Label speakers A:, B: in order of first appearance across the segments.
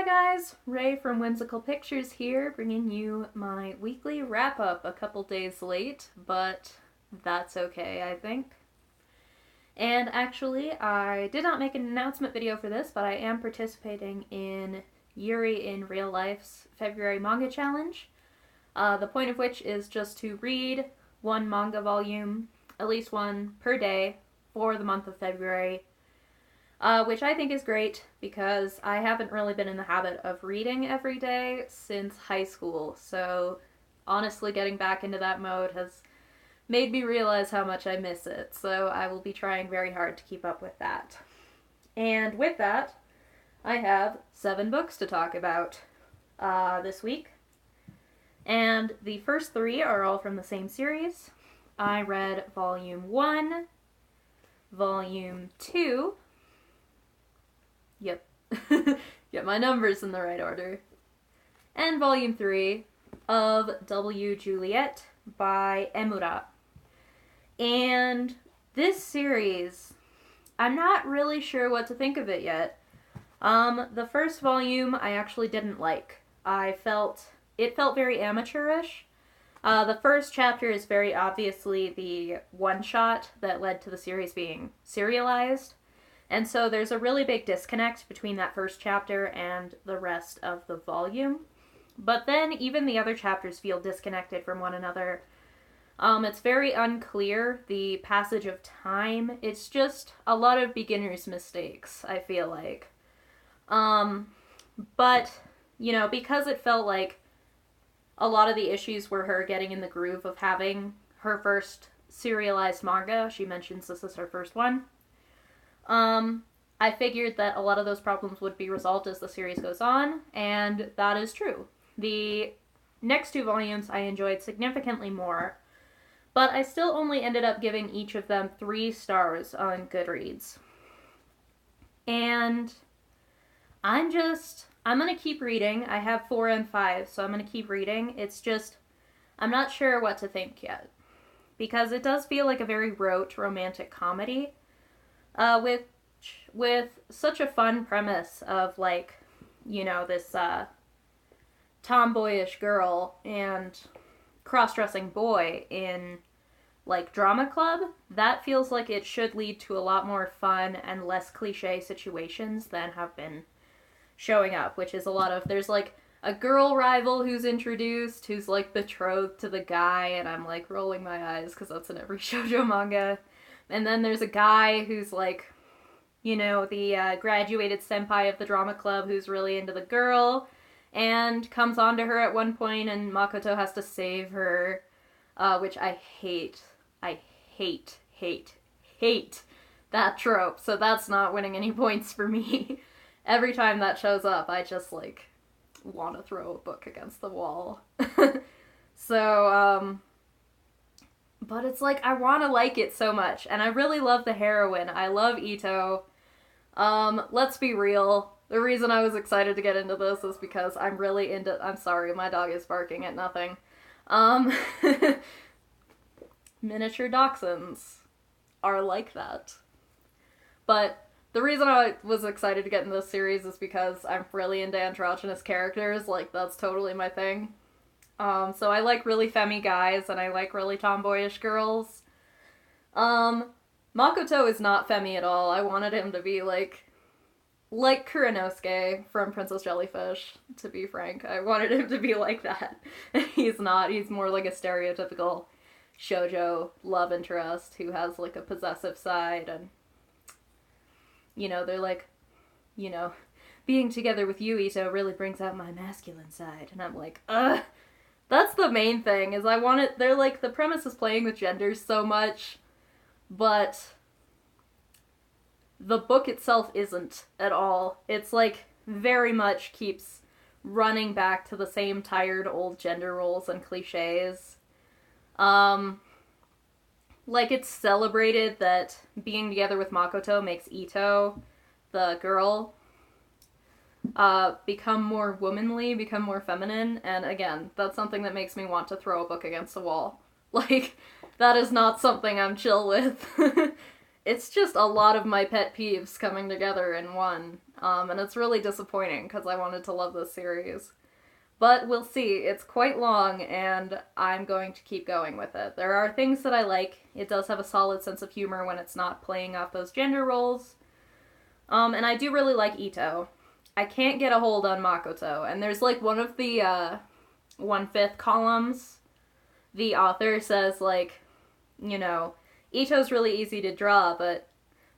A: Hi guys, Ray from Whimsical Pictures here, bringing you my weekly wrap-up a couple days late, but that's okay, I think. And actually, I did not make an announcement video for this, but I am participating in YuriInRealLife's February manga challenge, the point of which is just to read one manga volume, at least one per day, for the month of February. Which I think is great because I haven't really been in the habit of reading every day since high school, so honestly getting back into that mode has made me realize how much I miss it, so I will be trying very hard to keep up with that. And with that, I have 7 books to talk about this week, and the first 3 are all from the same series. I read Volume 1, Volume 2, Yep. Get my numbers in the right order. And Volume 3 of Juliet by Emura. And this series, I'm not really sure what to think of it yet. The first volume I actually didn't like. It felt very amateurish. The first chapter is very obviously the one-shot that led to the series being serialized. And so there's a really big disconnect between that first chapter and the rest of the volume. But then even the other chapters feel disconnected from one another. It's very unclear, the passage of time. It's just a lot of beginner's mistakes, I feel like. But, you know, because it felt like a lot of the issues were her getting in the groove of having her first serialized manga. She mentions this is her first one. I figured that a lot of those problems would be resolved as the series goes on, and that is true. The next 2 volumes I enjoyed significantly more, but I still only ended up giving each of them 3 stars on Goodreads. And I'm gonna keep reading. I have 4 and 5, so I'm gonna keep reading. It's just, I'm not sure what to think yet. Because it does feel like a very rote romantic comedy. With such a fun premise of, like, you know, this tomboyish girl and cross-dressing boy in, like, drama club, that feels like it should lead to a lot more fun and less cliche situations than have been showing up, which is a lot of, there's, like, a girl rival who's introduced, who's, like, betrothed to the guy, and I'm, like, rolling my eyes, because that's in every shoujo manga. And then there's a guy who's, like, you know, the graduated senpai of the drama club who's really into the girl and comes on to her at one point and Makoto has to save her, which I hate. I hate that trope, so that's not winning any points for me. Every time that shows up, I just, like, want to throw a book against the wall. So, but it's like, I want to like it so much, and I really love the heroine. I love Ito. Let's be real. The reason I was excited to get into this is because I'm really into— I'm sorry, my dog is barking at nothing. Miniature dachshunds are like that. But the reason I was excited to get into this series is because I'm really into androgynous characters. Like, that's totally my thing. So I like really femmy guys, and I like really tomboyish girls. Makoto is not femmy at all. I wanted him to be like Kuranosuke from Princess Jellyfish, to be frank. I wanted him to be like that. He's not. He's more like a stereotypical shoujo love interest who has, like, a possessive side, and, you know, they're like, you know, being together with you, Ito, really brings out my masculine side. And I'm like, that's the main thing, is I want it— they're like, the premise is playing with genders so much, but the book itself isn't at all. It's, like, very much keeps running back to the same tired old gender roles and cliches. Like, it's celebrated that being together with Makoto makes Ito, the girl, become more womanly, become more feminine, and again, that's something that makes me want to throw a book against the wall. Like, that is not something I'm chill with. It's just a lot of my pet peeves coming together in one. And it's really disappointing because I wanted to love this series. But we'll see. It's quite long, and I'm going to keep going with it. There are things that I like. It does have a solid sense of humor when it's not playing off those gender roles. And I do really like Ito. I can't get a hold on Makoto, and there's like one of the 1/5 columns, the author says like, you know, Ito's really easy to draw, but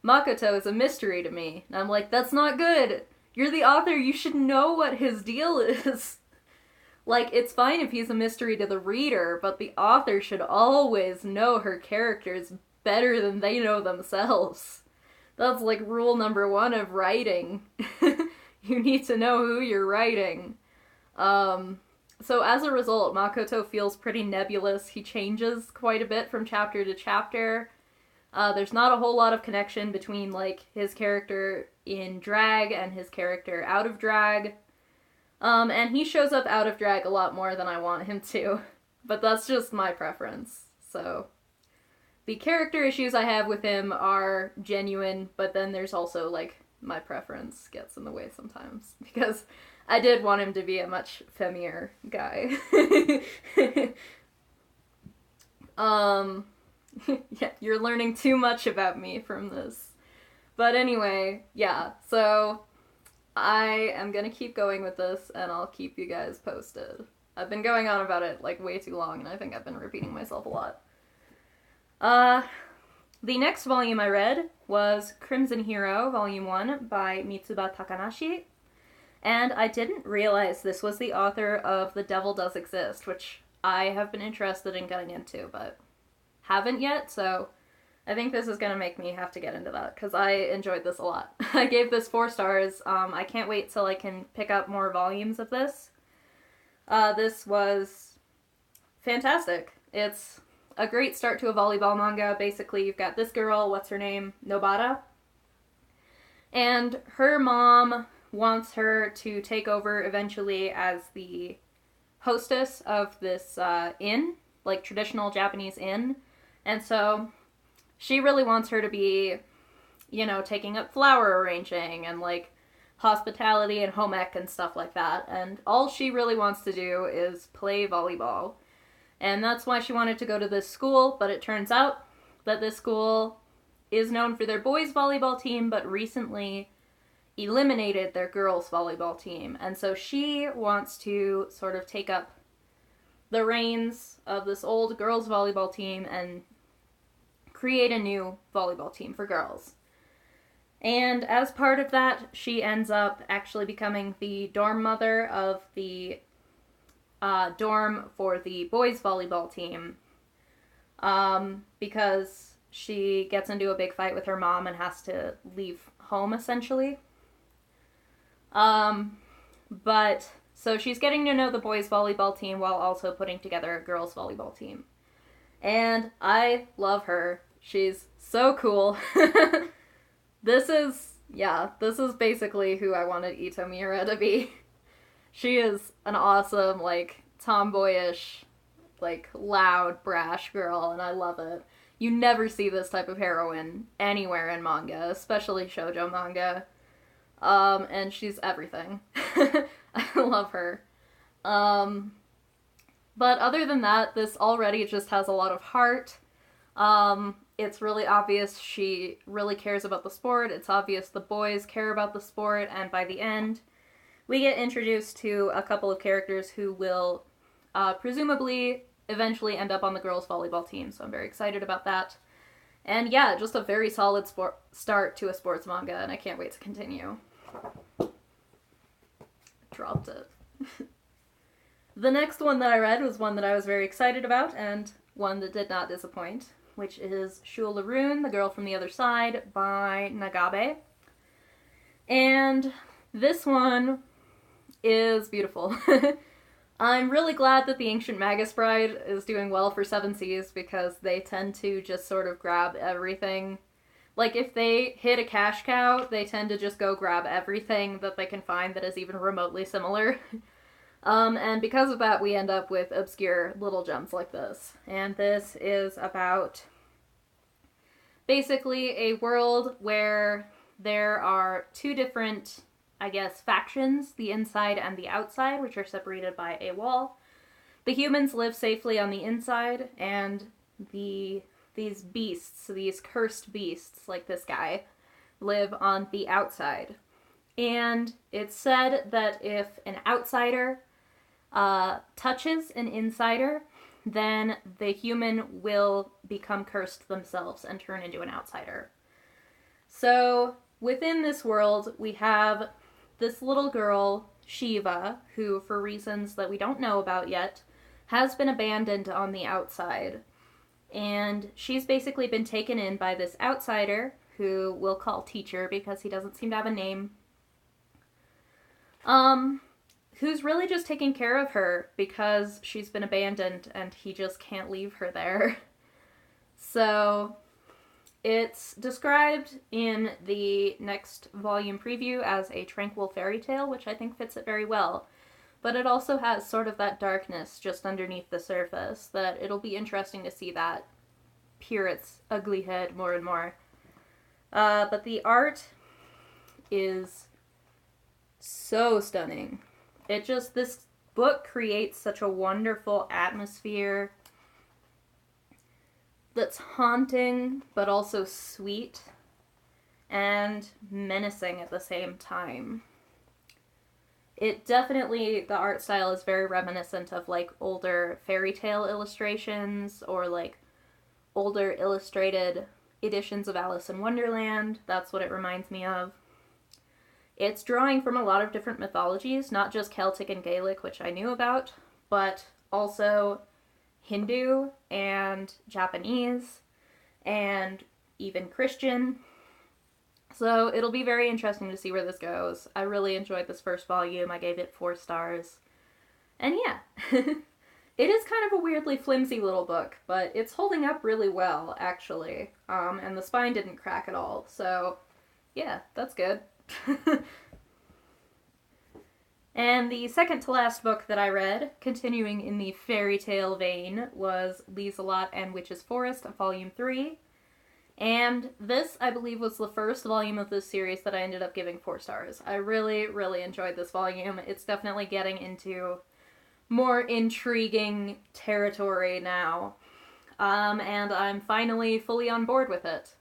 A: Makoto is a mystery to me. And I'm like, that's not good. You're the author, you should know what his deal is. Like, it's fine if he's a mystery to the reader, but the author should always know her characters better than they know themselves. That's like rule number 1 of writing. You need to know who you're writing. So as a result, Makoto feels pretty nebulous. He changes quite a bit from chapter to chapter. There's not a whole lot of connection between, like, his character in drag and his character out of drag. And he shows up out of drag a lot more than I want him to. But that's just my preference. So the character issues I have with him are genuine, but then there's also, like, my preference gets in the way sometimes. Because I did want him to be a much femmier guy. Yeah, you're learning too much about me from this. But anyway, yeah, so I am gonna keep going with this, and I'll keep you guys posted. I've been going on about it, like, way too long, and I think I've been repeating myself a lot. The next volume I read was Crimson Hero, Volume 1, by Mitsuba Takanashi. And I didn't realize this was the author of The Devil Does Exist, which I have been interested in getting into, but haven't yet, so I think this is going to make me have to get into that, because I enjoyed this a lot. I gave this 4 stars. I can't wait till I can pick up more volumes of this. This was fantastic. It's a great start to a volleyball manga. Basically, you've got this girl, what's her name? Nobara. And her mom wants her to take over eventually as the hostess of this inn, like traditional Japanese inn. And so she really wants her to be, you know, taking up flower arranging and like hospitality and home ec and stuff like that. And all she really wants to do is play volleyball. And that's why she wanted to go to this school, but it turns out that this school is known for their boys volleyball team, but recently eliminated their girls volleyball team. And so she wants to sort of take up the reins of this old girls volleyball team and create a new volleyball team for girls. And as part of that, she ends up actually becoming the dorm mother of the dorm for the boys volleyball team, because she gets into a big fight with her mom and has to leave home, essentially. But so she's getting to know the boys volleyball team while also putting together a girls volleyball team. And I love her. She's so cool. This is basically who I wanted Ito Miura to be. She is an awesome, like, tomboyish, like, loud, brash girl, and I love it. You never see this type of heroine anywhere in manga, especially shoujo manga. And she's everything. I love her. But other than that, this already just has a lot of heart. It's really obvious she really cares about the sport. It's obvious the boys care about the sport, and by the end, we get introduced to a couple of characters who will presumably eventually end up on the girls' volleyball team, so I'm very excited about that. And yeah, just a very solid start to a sports manga, and I can't wait to continue. Dropped it. The next one that I read was one that I was very excited about, and one that did not disappoint, which is Siulil, The Girl from the Other Side by Nagabe. And this one is beautiful. I'm really glad that the Ancient Magus Bride is doing well for 7 Seas, because they tend to just sort of grab everything. Like, if they hit a cash cow, they tend to just go grab everything that they can find that is even remotely similar. And because of that, we end up with obscure little gems like this. And this is about basically a world where there are 2 different I guess, factions, the inside and the outside, which are separated by a wall. The humans live safely on the inside, and these beasts, these cursed beasts, like this guy, live on the outside. And it's said that if an outsider touches an insider, then the human will become cursed themselves and turn into an outsider. So within this world, we have this little girl, Shiva, who, for reasons that we don't know about yet, has been abandoned on the outside. And she's basically been taken in by this outsider, who we'll call Teacher because he doesn't seem to have a name. Who's really just taking care of her because she's been abandoned and he just can't leave her there. So it's described in the next volume preview as a tranquil fairy tale, which I think fits it very well. But it also has sort of that darkness just underneath the surface that it'll be interesting to see that peer its ugly head more and more. But the art is so stunning. This book creates such a wonderful atmosphere that's haunting, but also sweet and menacing at the same time. It definitely, the art style is very reminiscent of like older fairy tale illustrations or like older illustrated editions of Alice in Wonderland. That's what it reminds me of. It's drawing from a lot of different mythologies, not just Celtic and Gaelic, which I knew about, but also Hindu and Japanese and even Christian. So it'll be very interesting to see where this goes. I really enjoyed this first volume. I gave it 4 stars. And yeah, it is kind of a weirdly flimsy little book, but it's holding up really well, actually. And the spine didn't crack at all. So yeah, that's good. And the second to last book that I read, continuing in the fairy tale vein, was Liselotte and Witch's Forest, Volume 3. And this, I believe, was the first volume of this series that I ended up giving 4 stars. I really, really enjoyed this volume. It's definitely getting into more intriguing territory now. And I'm finally fully on board with it.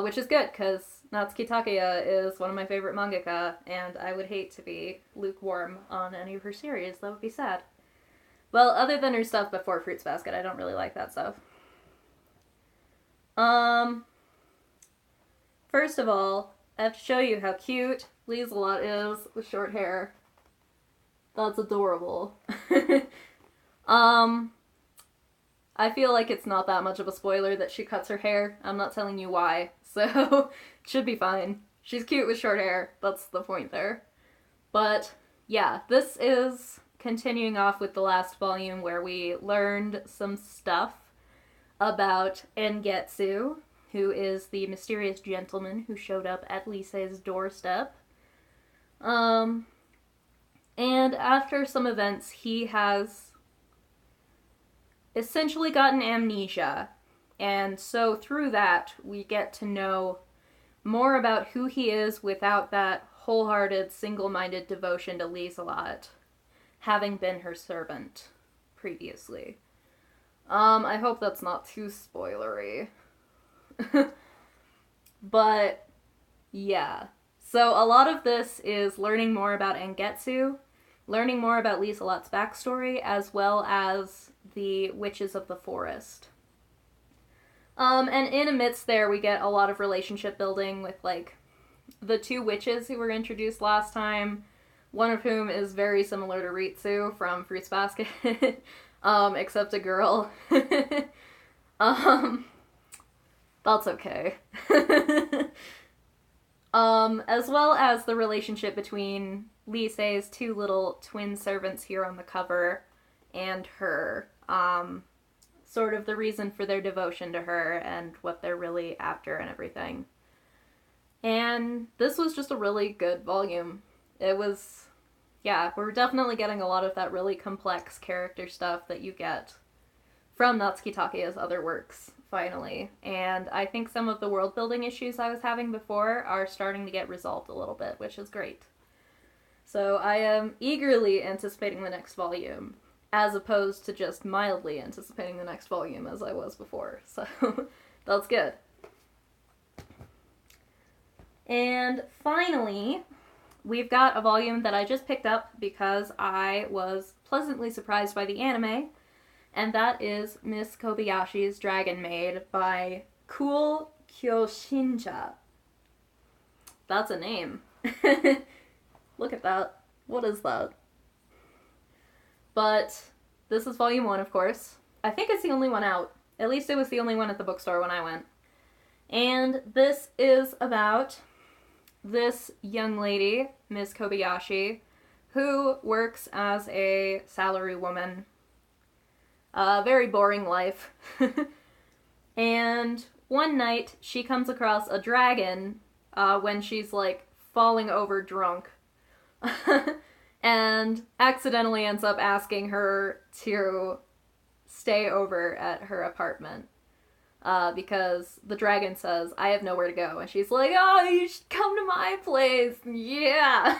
A: Which is good, because Natsuki Takaya is one of my favorite mangaka, and I would hate to be lukewarm on any of her series. That would be sad. Well, other than her stuff before Fruits Basket, I don't really like that stuff. First of all, I have to show you how cute Liselotte is with short hair. That's adorable. I feel like it's not that much of a spoiler that she cuts her hair. I'm not telling you why, so it should be fine. She's cute with short hair. That's the point there. But yeah, this is continuing off with the last volume where we learned some stuff about Engetsu, who is the mysterious gentleman who showed up at Lisei's doorstep. And after some events, he has essentially gotten amnesia. And so through that, we get to know more about who he is without that wholehearted, single-minded devotion to Liselotte, having been her servant previously. I hope that's not too spoilery. But, yeah. So a lot of this is learning more about Engetsu, learning more about Liselotte's backstory, as well as the witches of the forest. And in amidst there, we get a lot of relationship building with, like, the 2 witches who were introduced last time, one of whom is very similar to Ritsu from Fruits Basket, except a girl. That's okay. As well as the relationship between Lisei's 2 little twin servants here on the cover and her. Sort of the reason for their devotion to her and what they're really after and everything. And this was just a really good volume. It was, yeah, we're definitely getting a lot of that really complex character stuff that you get from Natsuki Takaya's other works, finally. And I think some of the world building issues I was having before are starting to get resolved a little bit, which is great. So I am eagerly anticipating the next volume, as opposed to just mildly anticipating the next volume as I was before. So that's good. And finally, we've got a volume that I just picked up because I was pleasantly surprised by the anime, and that is Miss Kobayashi's Dragon Maid by coolkyousinnjya. That's a name. Look at that. What is that? But this is volume 1, of course. I think it's the only one out. At least it was the only one at the bookstore when I went. And this is about this young lady, Miss Kobayashi, who works as a salary woman. A very boring life. And one night she comes across a dragon when she's like falling over drunk. And accidentally ends up asking her to stay over at her apartment. Because the dragon says, I have nowhere to go. And she's like, oh, you should come to my place. Yeah.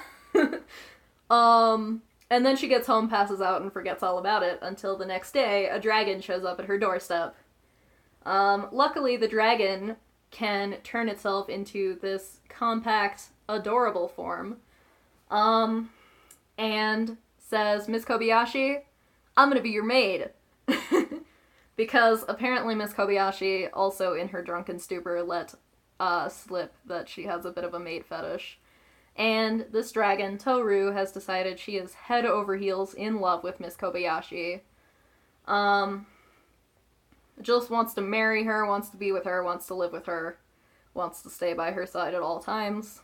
A: And then she gets home, passes out, and forgets all about it until the next day a dragon shows up at her doorstep. Luckily, the dragon can turn itself into this compact, adorable form. And says, Miss Kobayashi, I'm gonna be your maid. Because apparently Miss Kobayashi, also in her drunken stupor, let slip that she has a bit of a maid fetish. And this dragon, Toru, has decided she is head over heels in love with Miss Kobayashi. Just wants to marry her, wants to be with her, wants to live with her, wants to stay by her side at all times.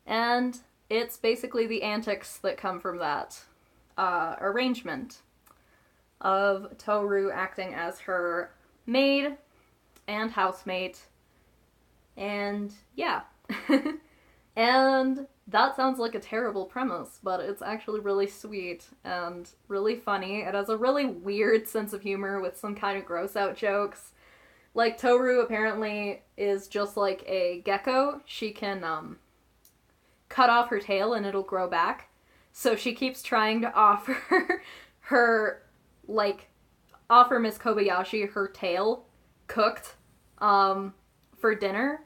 A: And it's basically the antics that come from that arrangement of Toru acting as her maid and housemate. And yeah. And that sounds like a terrible premise, but it's actually really sweet and really funny. It has a really weird sense of humor with some kind of gross out jokes. Like, Toru apparently is just like a gecko. She can cut off her tail and it'll grow back. So she keeps trying to offer offer Miss Kobayashi her tail cooked for dinner.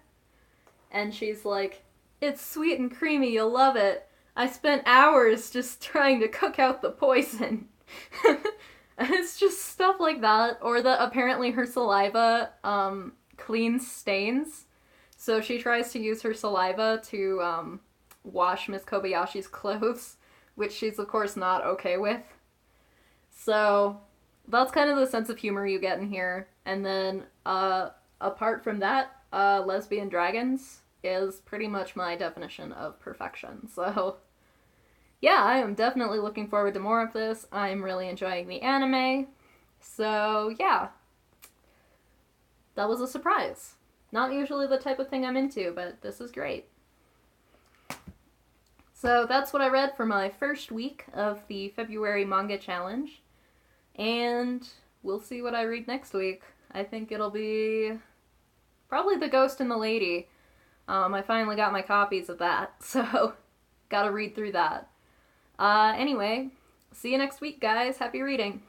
A: And she's like, it's sweet and creamy, you'll love it. I spent hours just trying to cook out the poison. And it's just stuff like that. Or that apparently her saliva cleans stains. So she tries to use her saliva to wash Miss Kobayashi's clothes, which she's of course not okay with. So that's kind of the sense of humor you get in here. And then apart from that, lesbian dragons is pretty much my definition of perfection. So yeah, I am definitely looking forward to more of this. I'm really enjoying the anime. So yeah, that was a surprise. Not usually the type of thing I'm into, but this is great. So that's what I read for my first week of the February manga challenge. And we'll see what I read next week. I think it'll be probably The Ghost and the Lady. I finally got my copies of that, so gotta read through that. Anyway, see you next week, guys. Happy reading.